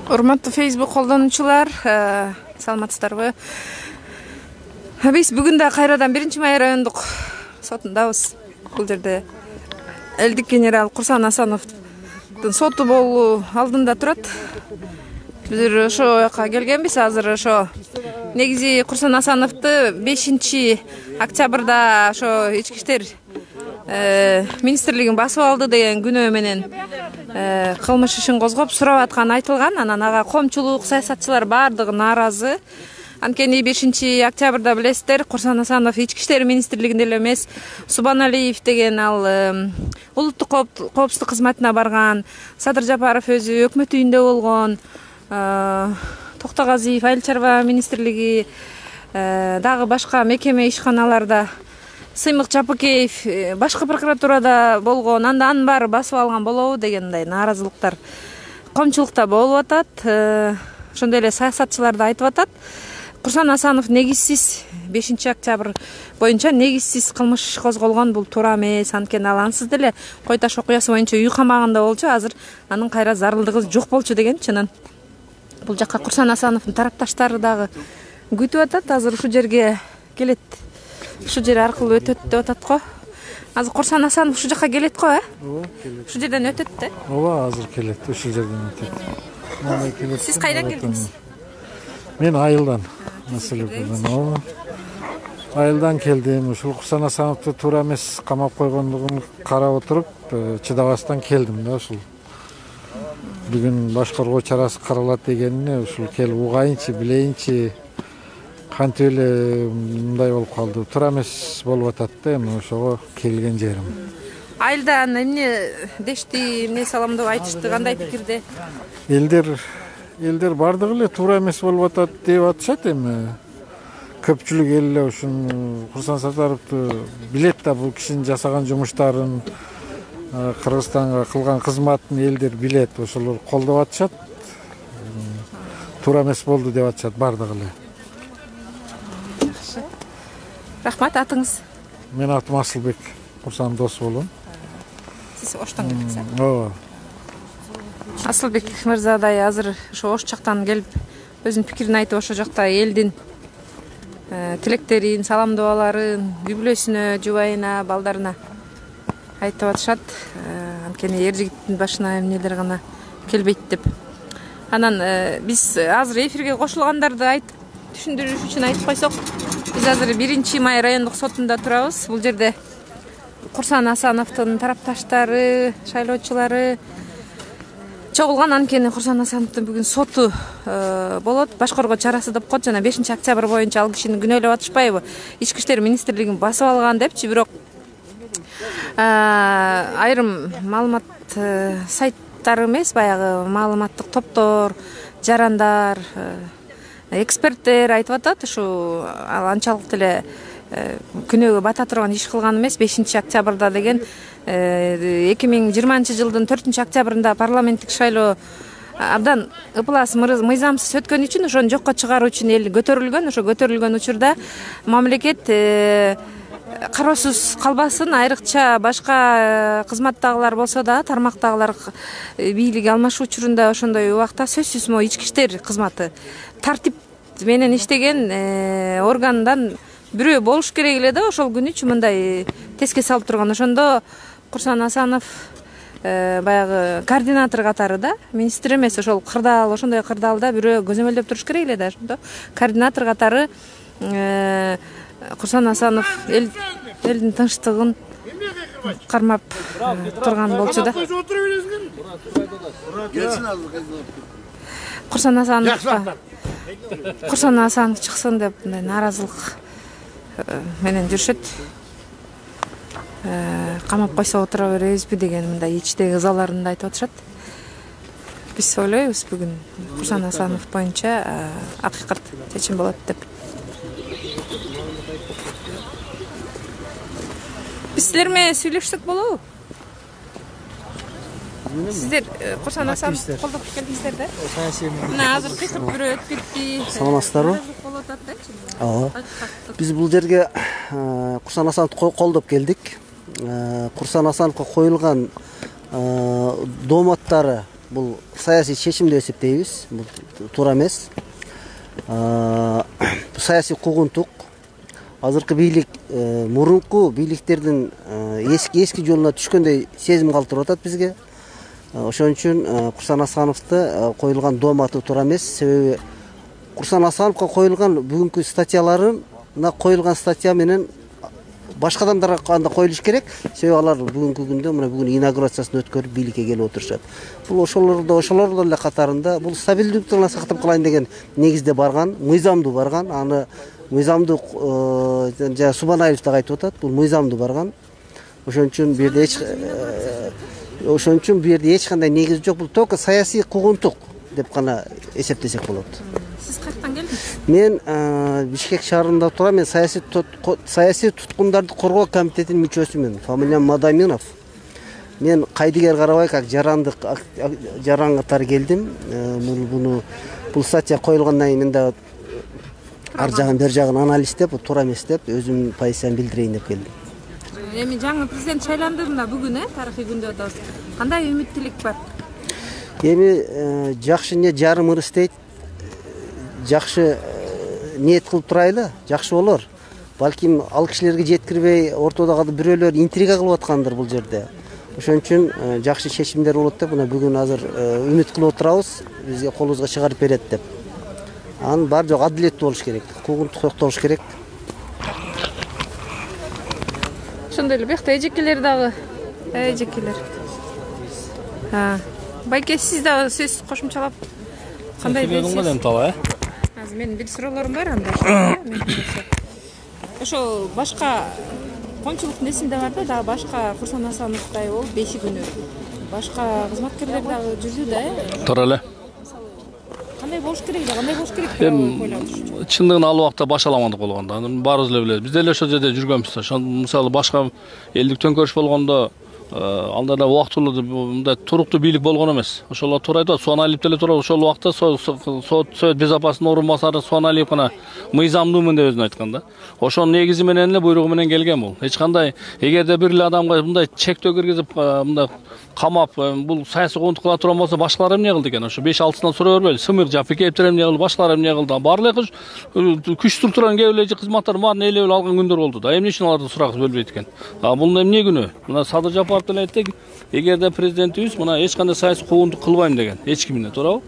Урматтуу Facebook колдонуучулар, саламатсыздарбы? Биз бүгүн да кайрадан 1-май райондук сотундабыз. Бул жерде элдик генерал Курсан Асановдун соту болуу алдында турат. Биз ошо жака келгенбиз. Азыр ошо негизи Курсан Асановду 5-октябрда ошо ички иштер министрлигин басып алды деген күнөө менен кылмыш ишин козгоп сурап атканы айтылган. Анан ага коомчулук, саясатчылар бардыгы нааразы. Анткени 5-октябрда билесиздер, Курсан Асанов ички иштер министрлигинде эле эмес, Субаналиев деген ал улуттук коопсуздук кызматына барган, Садыр Жапаров өзү өкмөт үйүндө болгон, Токтогазиев айыл чарба министрлиги, дагы башка мекеме ишканаларда, Сыймык Жапыкеев башкы прокуратурада болгон, анын баары басып алган болобу дегендей нааразылыктар коомчулукта болуп атат. Ошондой эле саясатчылар да айтып атат. Курсан Асанов негизсиз 5-октябрь боюнча негизсиз кылмыш козголгон, бул туура эмес. Анткени ал ансыз деле Кой Таш окуясы боюнча үй камагында болчу, азыр анын кайра зарылдыгы жок болчу дегенчи. Анан бул жакка Курсан Асановдун тарапташтары дагы күтүп атат. Азыр ушул жерге келет. Ушул жер аркылуу өтөт деп атат го. Азыр Курсан Асанов ушул жака келет го, Ооба, келет. Ушул жерден өтөт да? Ооба, азыр келет, ушул жерден өтөт. Сиз кайдан келдиңиз? Мен Айылдан. Ооба. Айылдан келдим. Ушул Курсан Асановду туура эмес камап койгондугун карап отуруп, чыдабастан келдим да ушул. Бүгүн баш коргоо чарасы каралат дегенине ушул келип угайынчы, билейинчи. Кантип эле мындай болуп калды, туура эмес болуп атат да, эми ошого келген жерим. Айылдан эмне дешти, эмне саламдоо айтышты, кандай пикирде? Элдер бардыгы эле туура эмес болуп атат деп атышат. Эми көпчүлүк эл эле ушун Курсан Сатаровду билет да, бул кишинин жасаган жумуштарын, Кыргызстанга кылган кызматын элдер билет, ошолор колдоп атышат. Туура эмес болду деп атышат бардыгы эле. Рахмат, атыңыз? Мен атым Асылбек, Курсан дос болом. Сиз Оштон келдиңиз? Ооба. Асылбек мырзадай азыр ошо Ош жактан келип өзүнүн пикирин айтып, ошо жакта элдин тилектерин, саламдоолорун үй бүлөсүнө, жубайына, балдарына айтып атышат. Анткени эр жигиттин башына эмнелер гана келбейт деп. Анан биз азыр эфирге кошулгандарды түшүндүрүш үчүн айтып койсок, биз азыр 1-май райондук сотунда турабыз. Бул жерде Курсан Асановдун тарапташтары, шайлоочулары чогулган. Анткени Курсан Асановдун бүгүн соту болот. Баш коргоо чарасы деп коет, жана 5-октябрь боюнча ал кишини күнөөлөп атышпайбы? Ички иштер министрлигин басып алган депчи. Бирок айрым маалымат сайттары эмес, баягы маалыматтык топтор, жарандар, эксперттер айтып атат, ушу ал анчалык деле күнөөгө бата турган иш кылган эмес. 5-октябрда деген 2020-жылдын 4-октябрында парламенттик шайлоо абдан ыплас мыйзамсыз өткөн үчүн, ошону жокко чыгаруу үчүн эл көтөрүлгөн. Ошо көтөрүлгөн учурда мамлекет кароосуз калбасын, айрыкча башка кызматтагылар болсо да, тармактагылар бийлик алмашуу учурунда ошондой убакта сөзсүз могу ички иштер кызматы тартип менен иштеген органдан бирөө болуш керек эле да, ошол күнүчү мындай теске салып турган. Ошондо Курсан Асанов баягы координатор катары да, министр эмес, ошол кырдаал, ошондой кырдаалда бирөө көзөмөлдөп туруш керек эле да. Ошондо координатор катары Курсан Асанов элдин тынчтыгын кармап турган болчу да. Курсан Асанов чыксын деп мындай нааразылык менен жүрүшөт. Камап койсо отура беребизби деген мындай ичтеги ызаларын да айтып атышат. Биз ойлойбуз бүгүн Курсан Асанов боюнча акыйкат чечим болот деп. Биз силер менен сүйлөшсөк болобу? Сиздер Курсан Асановду колдоп келдиңиздер да? Мына азыр кыйкырып бирөө өтүп кетти. Саламатсыздарбы? Ооба. Биз бул жерге Курсан Асановду колдоп келдик. Курсан Асановго коюлган дооматтары бул саясий чечим деп эсептейбиз. Бул туура эмес. Саясий куугунтук. Азыркы бийлик мурунку бийликтердин эски жолуна түшкөндөй сезим калтырып атат бизге. Ошон үчүн Курсан Асановду коюлган дооматы туура эмес. Себеби Курсан Асановго коюлган бүгүнкү статьяларына коюлган статья менен башка адамдарга кандай коюлуш керек. Себеби алар бүгүнкү күндө мына бүгүн инаугурациясын өткөрүп бийликке келип отурушат. Бул ошолор эле катарында бул стабилдүүлүктү сактап калайын деген негизде барган, мыйзамдуу барган. Аны мыйзамдуу жана Субанаев да айтып атат. Бул мыйзамдуу барган. Ошон үчүн бу жерде эч кандай негиз жок. Бул только саясий куугунтук деп гана эсептесек болот. Сиз кайяктан келдиңиз? Мен Бишкек шаарында турам. Мен саясий туткундарды коргоо комитетинин мүчөсүмүн. Фамилиям Мадаминов. Мен кайдыгер карабай, как жаран катары келдим. Бул статья коюлгандан кийин мен да ар жагын бер жагын анализдеп, туура эмес деп өзүмдүн позициямды билдирейин деп келдим. Эми жаңы президент шайланды мына бүгүн, тарыхый күндө атабыз. Кандай үмүттүүлүк бар? Эми жакшы не жарым ырыс дейт. Жакшы ниет кылып турайлы, жакшы болор. Балким ал кишилерге жеткирбей, ортодогу бирөөлөр интрига кылып аткандыр бул жерде. Ошон үчүн жакшы чечимдер болот деп, мына бүгүн азыр үмүт кылып отурабыз, бизге колубузга чыгарып берет деп. Анын баары жок, адилеттүү болуш керек, куугунтук токтолуш керек. Ошондой эле биякта эжекелер дагы, эжекелер. Байке, сиз дагы сөз кошумчалап кандай дейсиз? Азыр менин бир суроолорум бар анда. Ошо башка коомчулуктун эсинде бар да, дагы башка Курсан Асановдай болуп 5 күнү. Башка кызматкерлер дагы жүрдү да. Туура эле. Кандай болуш керек, кандай болуш керек деп ойлойсуз? Чындыгын ал убакта башаламандык болгондо, баарыбыз эле билебиз. Биз деле ошол жерде жүргөнбүз. Ошон мисалы башка элдик төңкөрүш болгондо алда да убактылуу мындай туруктуу бийлик болгон эмес. Ошол туура айтат. Суаналиев деле туура. Ошол убакта Совет безопасность орун басары Суаналиев гана мыйзамдуумун деп өзүн айткан да. Ошонун негизи менен эле буйругу менен келген бул. Эч кандай эгерде бир эле адамга мындай чектөө киргизип, мындай камап, бул саясий куугунтук кыла турган болсо башкалар эмне кылды экен? Ошо 5-6-сынан суроо бербейли. Сымыр Жапикеевтер эмне кылды, башкалар эмне кылды? Барлыгы күч структуранын кээ эле кызматтар баарын ээлеп алган күндөр болду да. Эмне үчүн аларды сурак бөлбөйт экен? Бул эмне күнү? Мына Садыр Жапаров деле айтты, эгерде президентибиз мына эч кандай саясий куугунтук кылбайм деген, эч кимине, туурабы?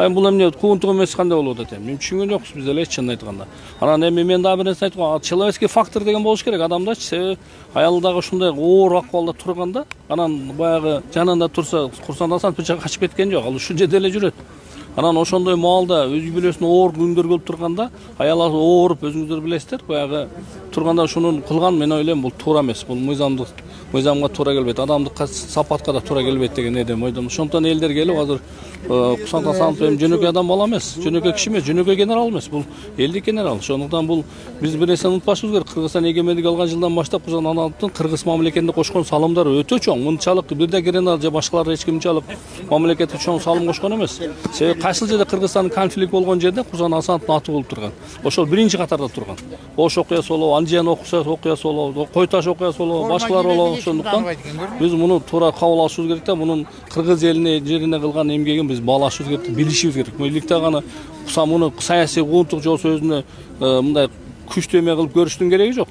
Бул эмне куугунтук эмес кандай болот экен? Мен түшүнгөн жокпуз биз эле чынын айтканда. Анан эми мен дагы бир нерсе айткам, человеческий фактор деген болуш керек адамдачы. Себеби аялы дагы ушундай оор акыбалда турганда, анан баягы жанында турса Курсан Асанов качып кеткен жок, ал ушул жерде эле жүрөт. Анан ошондой маалда өзү билесин оор күндөр келип турганда, аялы ооруп өзүңүздөр билесиздер, баягы турганда ушуну кылган мен ойлойм бул туура эмес. Бул мыйзамга туура келбейт, адамдык сапатка да туура келбейт деген эдем ойдом. Ошондон элдер келип азыр Курсан Асанов эми жөнөкөй адам бала эмес, жөнөкөй киши эмес, жөнөкөй генерал эмес, бул элдик генерал. Ошондуктан бул биз бир нерсени унутпашыбыз керек. Кыргызстан эгемендик алган жылдан баштап Курсан Асановдун кыргыз мамлекетине кошкон салымдары өтө чоң. Мынчалык бирде генерал же башкалар эч кимчалык мамлекетке чоң салым кошкон эмес. Себеби кайсыл жерде Кыргызстандын конфликт болгон жерде Курсан Асановдун аты болуп турган. Ошол биринчи катарда турган. Ош окуясы болобу, Анжиян окуясы болобу, Кой Таш окуясы болобу, башкалар болобу. Ошондуктан биз муну туура кабыл алышыбыз керек да. Мунун кыргыз жерине кылган эмгегин биз баалашыбыз керек, билишибиз керек. Элдикте гана муну саясий куугунтук же өзүнө мындай күчтүү эме кылып көрүштүн кереги жок.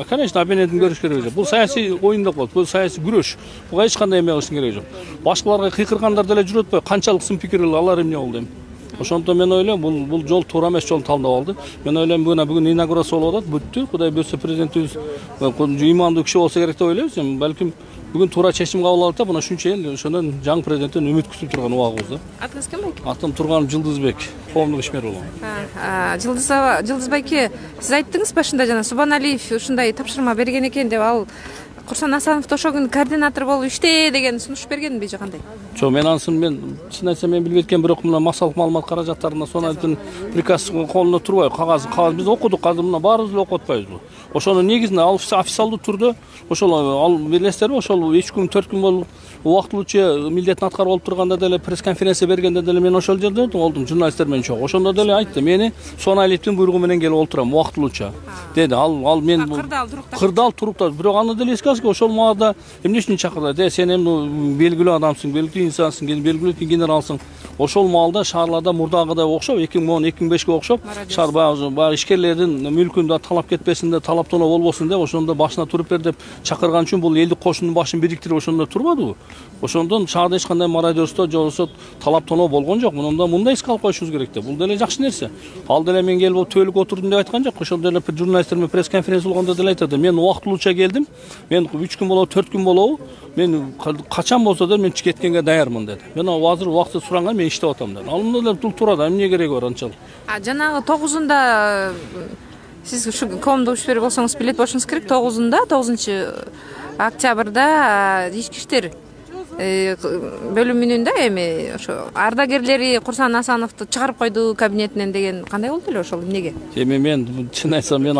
Конечно, оппонентин көрүш кереги жок. Бул саясий оюн деп коет, бул саясий күрөш. Буга эч кандай эме кылыштын кереги жок. Башкаларга кыйкыргандар деле жүрөт го, канчалык сын пикир алар эмне болду эми. Ошондон мен ойлойм бул жол туура эмес жол тандап алды. Мен ойлойм бүгүн инаугурация болуп атат, бүттү. Кудай буйрса президентибиз имандуу киши болсо керек деп ойлойбуз. Балким бүгүн туура чечим кабыл алат да, мына ушунча эл ошондон жаңы президенттен үмүт күтүп турган убагыбыз да. Атыңыз ким байке? Атым Турганов Жылдызбек, коомдук ишмер болом. Жылдыз байке, сиз айттыңыз башында жана Субаналиев ушундай тапшырма берген экен деп, ал Курсан Асановду ошол күнү координатор болуп иште деген сунуш бергенби же кандай? Жок, мен чын айтсам мен билбейт бирок мына массалык маалымат каражаттарына Суаналиевдин приказ колунда турбайбы, кагаз биз окудук, азыр мына баарыбыз эле окуп атпайбызбы? Ошонун негизинде ал официалдуу түрдө ошол ал билесиздерби, ошол 3 күн 4 күн болуп убактылуучу милдетин аткарып алып турганда деле пресс конференция бергенде деле мен ошол жерде болдум, журналисттер менен чогуу. Ошондо деле айтты, мени Суаналиевдин буйругу менен келип олтурам убактылууча деди. Ал мен кырдаал туруктап, бирок аны деле эске Чакырбаска ошол маалда эмне үчүн чакырат? Сен эми белгилүү адамсың, белгилүү инсансың, белгилүү генералсың. Ошол маалда шаарларда мурдагыдай окшоп 2010-2005ке окшоп шаар баягы ишкерлердин мүлкүн да талап кетпесин деп, талаптануу болбосун деп ошондо башына туруп бер деп чакырган үчүн бул элдик кошундун башын бириктирип ошондо турбадыбы? Ошондон шаарда эч кандай мародерство же болбосо талаптануу болгон жок. Мындай эске алып коюшубуз керек да. Бул деле жакшы нерсе. Ал деле мен келип төөлүк отурдум деп айткан жок. Ошол деле журналисттер менен пресс конференция болгондо деле айтат. Мен убактылууча келдим. Мен 3 күн болобу, 4 күн болобу. Мен качан болсо да мен кеткенге даярмын деди. Мен азыр убакыт суранга мен иштеп атам деди. Ал мында деле тура да, эмне кереги бар анчалык. Жанагы 9-унда сиз ушу коомдук ишбер болсоңуз билет болушуңуз керек. 9-унда 9-октябрда ички иштер бөлүмүнүн да эми ошо ардагерлери Курсан Асановду чыгарып койду кабинетинен деген кандай болду эле ошол эмнеге? Эми мен чын айтсам мен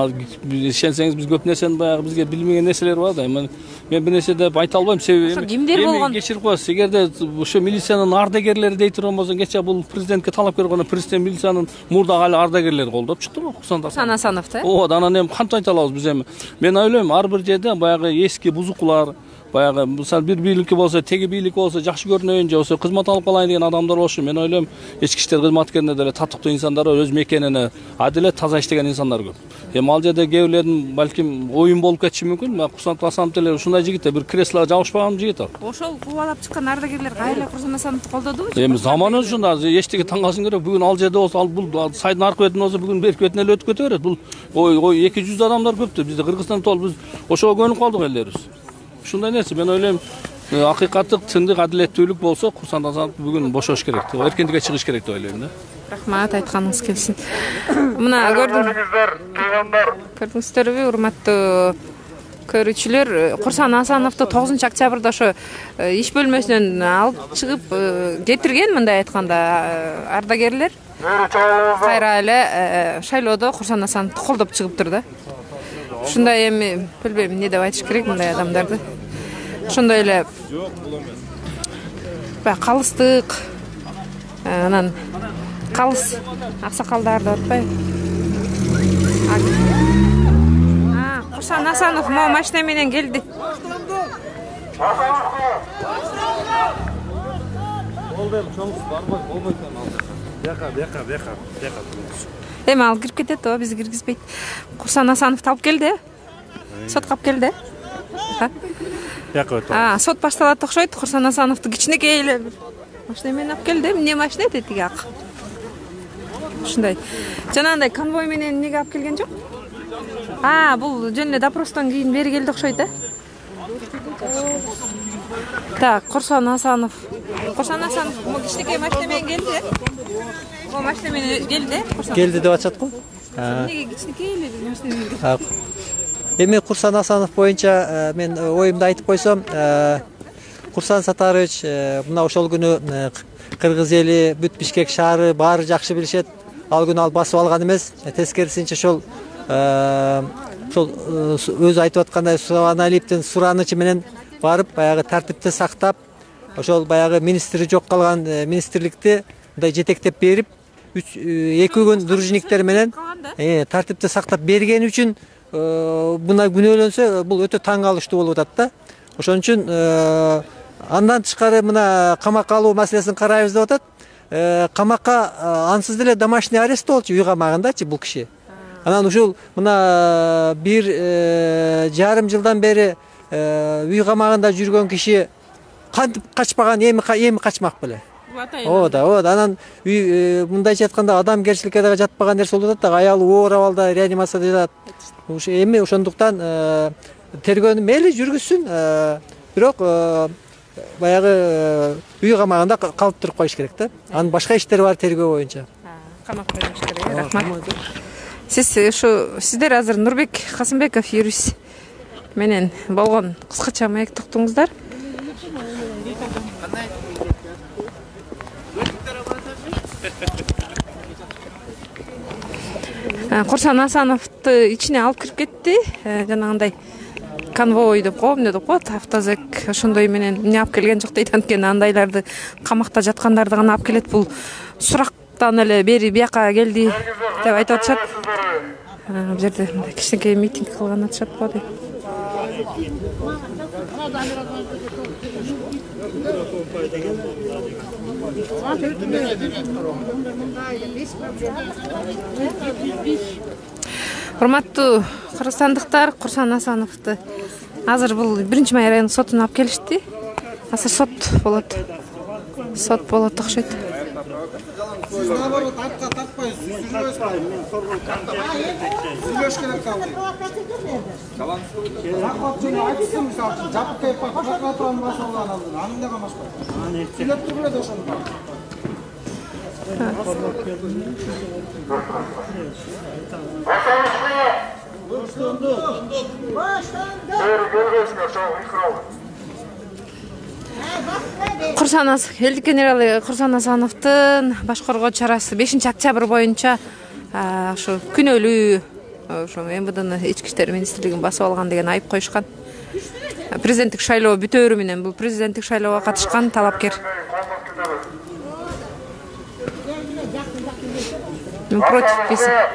ишенсеңиз биз көп нерсени баягы бизге билмеген нерселер бар да. Мен бир нерсе деп айта албайм. Себеби кимдер болгон? Кечирип коесуз. Эгерде ошо милициянын ардагерлери дей турган болсо, кече бул президентке талап бергенде президент милициянын мурдагы али ардагерлери колдоп чыкты го Курсан Асановду. Ооба, анан эми кантип айта алабыз биз эми? Мен ойлойм, ар бир жерде баягы эски бузукулар, баягы мисалы бир бийликке болсо, теги бийлик болсо жакшы көрүнөйүн же болсо кызмат алып калайын деген адамдар болушу. Мен ойлойм, ички иштер кызматкеринде деле татыктуу инсандар бар, өз мекенине адилет, таза иштеген инсандар көп. Эми ал жерде кээ бирлердин балким оюн болуп кетиши мүмкүн. Курсан Асанов деле ушундай жигит, бир креслого жабышпаган жигит ал. Ошол кубалап чыккан ардагерлер кайра Курсан Асановду колдодубу? Эми заман ушунда, эчтеке таңгалышың керек. Бүгүн ал жерде болсо, ал бул сайдын аркы бетинде болсо, бүгүн берки бетине эле өтүп кете берет. Бул 200 адамдар көптү. Бизде Кыргызстан толуп, биз ошого көнүп калдык элдерибиз. Ушундай нерсе. Мен ойлойм, акыйкаттык, чындык, адилеттүүлүк болсо, Курсан Асанов бүгүн бошош керек, эркиндикке чыгыш керек деп ойлойм да. Рахмат, айтканыңыз келсин. Мына көрдүңүздөрбү, урматтуу көрүүчүлөр, Курсан Асановду 9-октябрда ошо иш бөлмөсүнөн алып чыгып кетирген, мындай айтканда ардагерлер. Кайра эле шайлоодо Курсан Асановду колдоп чыгыптыр да. Ушундай эми билбейм эмне деп айтыш керек мындай адамдарды. Ошондой эле калыстык, анан калыс аксакалдарды атпайбы? Курсан Асанов могу машина менен келди. Эми ал кирип кетет да, бизди киргизбейт. Курсан Асановду алып келди. Сотко алып келди. Сот башталат окшойт. Курсан Асановду кичинекей эле машина менен алып келди. Эмне машина этет тиги ак? Ушундай. Жанагындай конвой менен эмнеге алып келген жок? Бул жөн эле допростон кийин бери келди окшойт да? Так, Курсан Асанов могу кичинекей машина менен келди. Могу машина менен келди. Келди деп атышат го. Эмнеге кичинекей эле машина менен келди? Эми Курсан Асанов боюнча мен оюмду айтып койсом, Курсан Сатарович мына ошол күнү кыргыз эли, бүт Бишкек шаары баары жакшы билишет. Ал күнү ал басып алган эмес. Тескерисинче ошол өзү айтып аткандай Субаналиевдин суранычы менен барып баягы тартипти сактап, ошол баягы министри жок калган министрликти мындай жетектеп берип, 2 күн дружниктер менен тартипти сактап бергени үчүн мына күнөөлөнсө, бул өтө таң калыштуу болуп атат да. Ошон үчүн андан тышкары мына камакка алуу маселесин карайбыз деп атат. Камакка ансыз деле домашний арест болчу, үй камагындачы бул киши. Анан ушул мына 1,5 жылдан бери үй камагында жүргөн киши кантип качпаган, эми качмак беле. Оода. Анан үй мындайча айтканда адамгерчиликке да жатпаган нерсе болуп атат да, аялы оор абалда реанимацияда жатат. Эми ошондуктан тергөөнү мейли жүргүзсүн, бирок баягы үй камагында калып туруп коюш керек да. Анын башка иштери бар тергөө боюнча. Камакка коюш керек. Рахмат. Сиздер азыр Нурбек Касымбеков юрист менен болгон кыскача маек токтуңуздар. Курсан Асановду ичине алып кирип кетти. Жанагындай конвой деп коем, эмне деп коет, автозак ошондой менен эмне алып келген жок дейт. Анткени андайларды камакта жаткандарды гана алып келет. Бул сурактан эле бери бияка келди деп айтып атышат. Бул жерде кичинекей митинг кылган атышат го дейт. Урматтуу кыргызстандыктар, Курсан Асановду азыр бул 1-Май райондук сотуна алып келишти. Азыр сот болот. Сот болот окшойт. Siz naborot arka takmayın, süzülüyoruz. Süzülüyoruz gerek kaldı. Rakatçını açsın misal için, capık kayıp bak, rakatçının başı olan aldın, anında kalmaz koy. Sület duruyla da şunu bak. Элдик генералы Курсан Асановдун баш коргоо чарасы 5-октябрь боюнча ушу күнөөлүү ушу МВДнын ички иштер министрлигин басып алган деген айып коюшкан. Президенттик шайлоо бүтөөрү менен бул президенттик шайлоого катышкан талапкер. Против писа.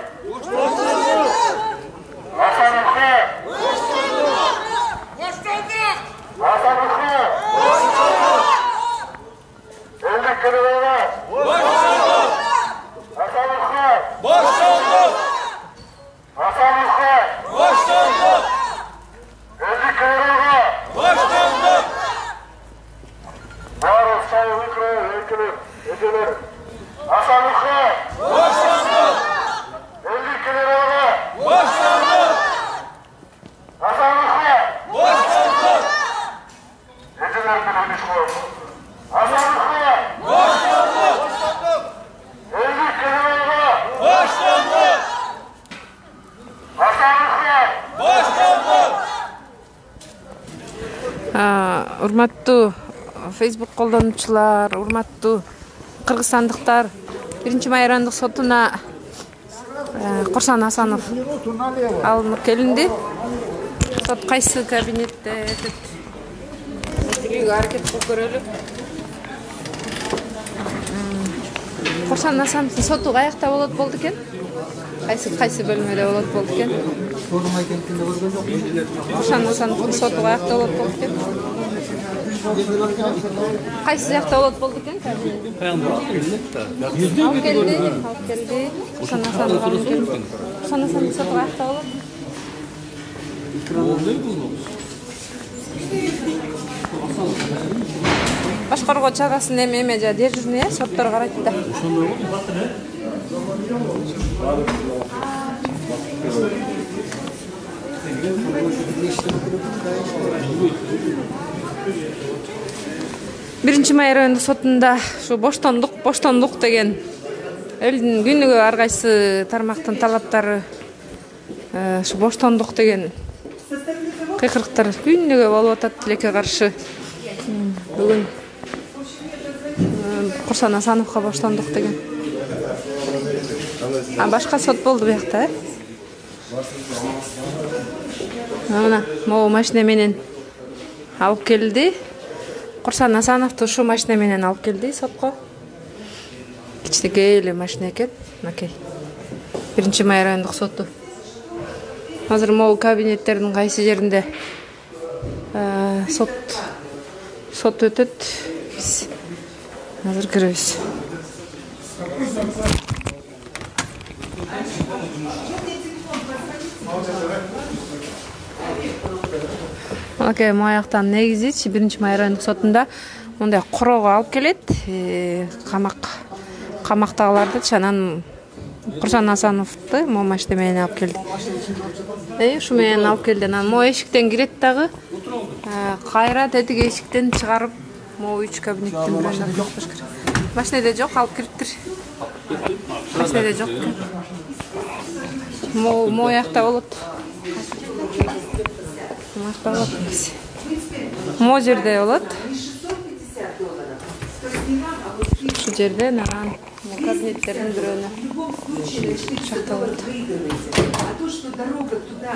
Урматтуу Facebook колдонуучулар, урматтуу кыргызстандыктар, 1-Май райондук сотуна Курсан Асанов алынып келинди. Сот кайсы кабинетте өтүлүүгө аракет кылып көрөлү. Курсан Асановдун соту каякта болот болду экен? Кайсы бөлмөдө болот болду экен? Курсан Асановдун соту каякта болот болду экен? Кайсы жакта болот болду экен? Алып келди. Курсан Асанов алып келди. Курсан Асановдун соту каякта болот? Баш коргоо чарасын эме жа дежурный соттор карайт да. Биринчи Май райондук сотунда ушу боштондук деген элдин күнүгө ар кайсы тармактын талаптары ушу боштондук деген кыйкырыктар күнүгө болуп атат тилекке каршы. Бүгүн Курсан Асановго боштондук деген. Башка сот болду буякта, Мына могу машина менен алып келди. Курсан Асановду ушу машина менен алып келди сотко. Кичинекей эле машина экен. Макей. 1-Май райондук соту. Азыр могу кабинеттердин кайсы жеринде сот өтөт. Биз азыр киребиз. Окей, мояктан негизи 1-Май райондук сотунда мындай короого алып келет. Камактагыларды анан Курсан Асановду могу машина менен алып келди. Ушу менен алып келди. Анан могу эшиктен кирет дагы. Кайра тетиги эшиктен чыгарып, могу 3 кабинеттин биринде алып кирет. Машинеде жок, алып кириптир. Машинеде жок. Могу якта болот. Могу жерде болот. Ушу жерде наран кабинеттердин бирөөнө чакта болот.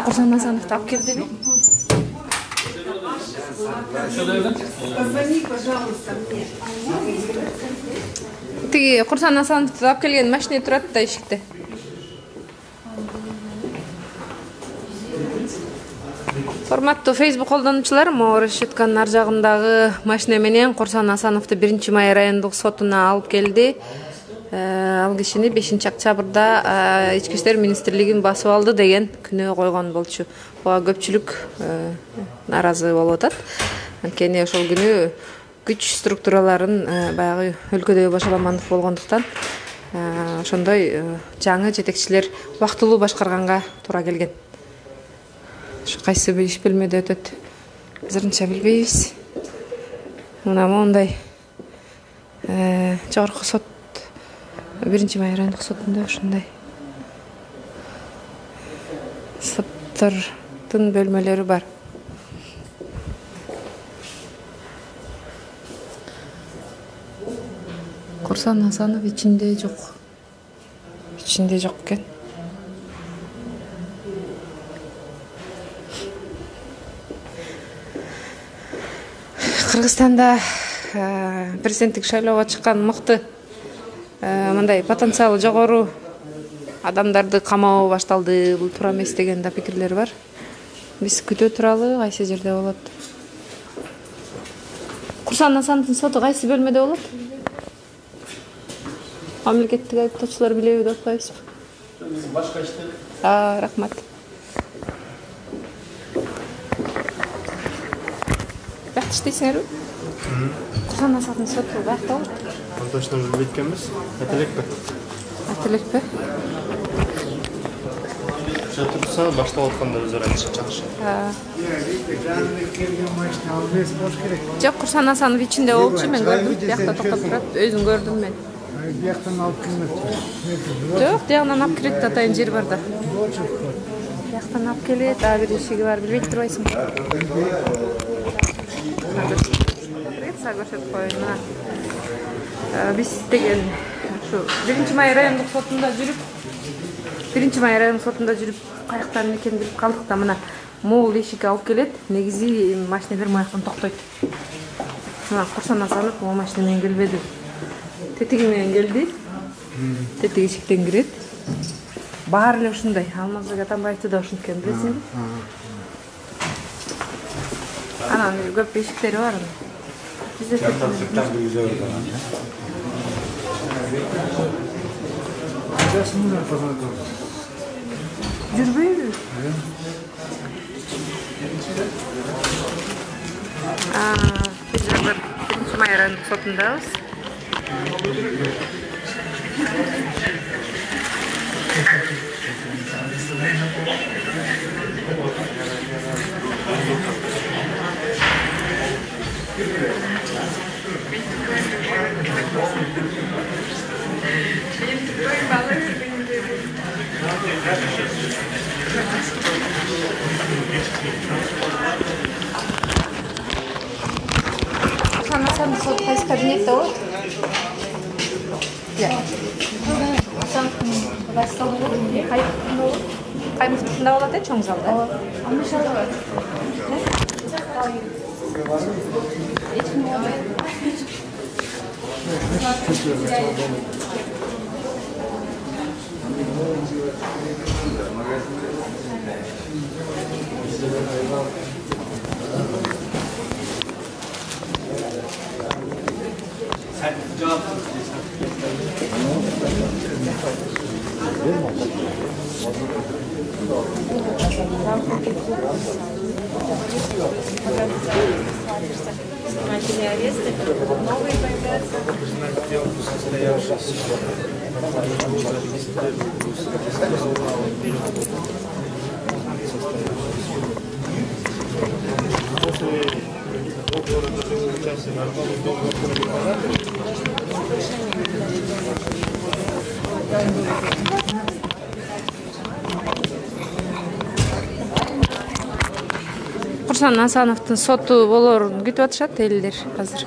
Курсан Асановду алып келдиби? Позвони, пожалуйста, мне. Тиги Курсан Асановду алып келген машина турат да эшикте. Урматтуу Facebook колдонуучулар, могу решетканын ар жагындагы машина менен Курсан Асановду 1-май райондук сотуна алып келди. Ал кишини 5-октябрда Ички иштер министрлигин басып алды деген күнөө койгон болчу. Буга көпчүлүк наразы болуп атат. Анткени ошол күнү күч структураларын баягы өлкөдөгү башаламандык болгондуктан ошондой жаңы жетекчилер убактылуу башкарганга туура келген. Şu kaysı bir iş bilmedi ötüt. Bizarınca bilbeyiz. Mına monday жогорку сот 1-май райондук сотунда ушундай соттардын бөлмөлөрү бар. Курсан Асанов ичинде жок. Ичинде жок экен. Кыргызстанда президенттик шайлоого чыккан мыкты мындай потенциалы жогору адамдарды камоо башталды. Бул туура эмес деген да пикирлер бар. Биз күтө туралы, кайсы жерде болот? Курсан Асановдун соту кайсы бөлмөдө болот? Мамлекеттик айыптоочулар билеби деп атпайбызбы? Башка иштер. Рахмат. Бакт иштейсиңерби? Курсан Асановдун соту бактабы? Аны точно билбейт экенбиз. Ателекпи? Ателекпи? Турса башталып атканда өздөрү айтышат жакшы. Жок, Курсан Асанов ичинде болчу, мен көрдүм. Биякта токтоп турат, өзүн көрдүм мен. Бияктан алып келмек. Жок, биягынан алып келет, атайын жер бар да. Бияктан алып келет, бир ишиги бар, билбей турбайсың. Көрсөтүп коеюн. Биз деген ушу 1-май райондук сотунда жүрүп, 1-май райондук сотунда жүрүп, каяктан экенин билип калдык да, мына могул эшик алып келет. Негизи машиналар маяктан токтойт. Мына Курсан Асанов могул машина менен келбеди. Тетиги менен келди. Тетиги эшиктен кирет. Баары эле ушундай. Алмазбек Атамбаевди да ушинткен билесиңби? Анан көп эшиктери бар. Бизде жүрбөйбү? Биз 1-май райондук сотундабыз. Курсан Асанов сот кайсы кабинетте болот? Асановдун басталды болот, Каймовдун болот. Каймовдун болот, чоң залда. Курсан Асановдун соту болорун күтүп атышат элдер азыр.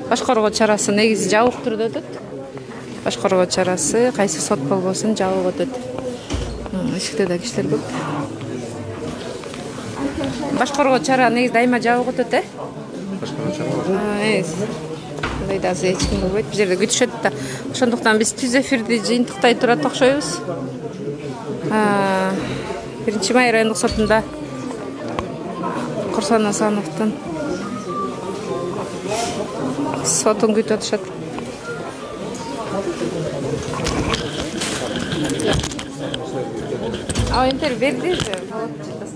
Башкаруу чарасы негизи жабык түрдө өтөт. Башкаруу чарасы кайсы сот болбосун жабык өтөт. Ишикте да кишилер көп. Башкаруу чара негизи дайыма жабык өтөт, Башкаруу чара. Мындай да эч ким болбойт. Бул жерде күтүшөт да. Ошондуктан биз түз эфирди жыйынтыктай турат окшойбуз. 1-май райондук сотунда Курсан Асановдун сотун күтүп атышат. Интервью берди.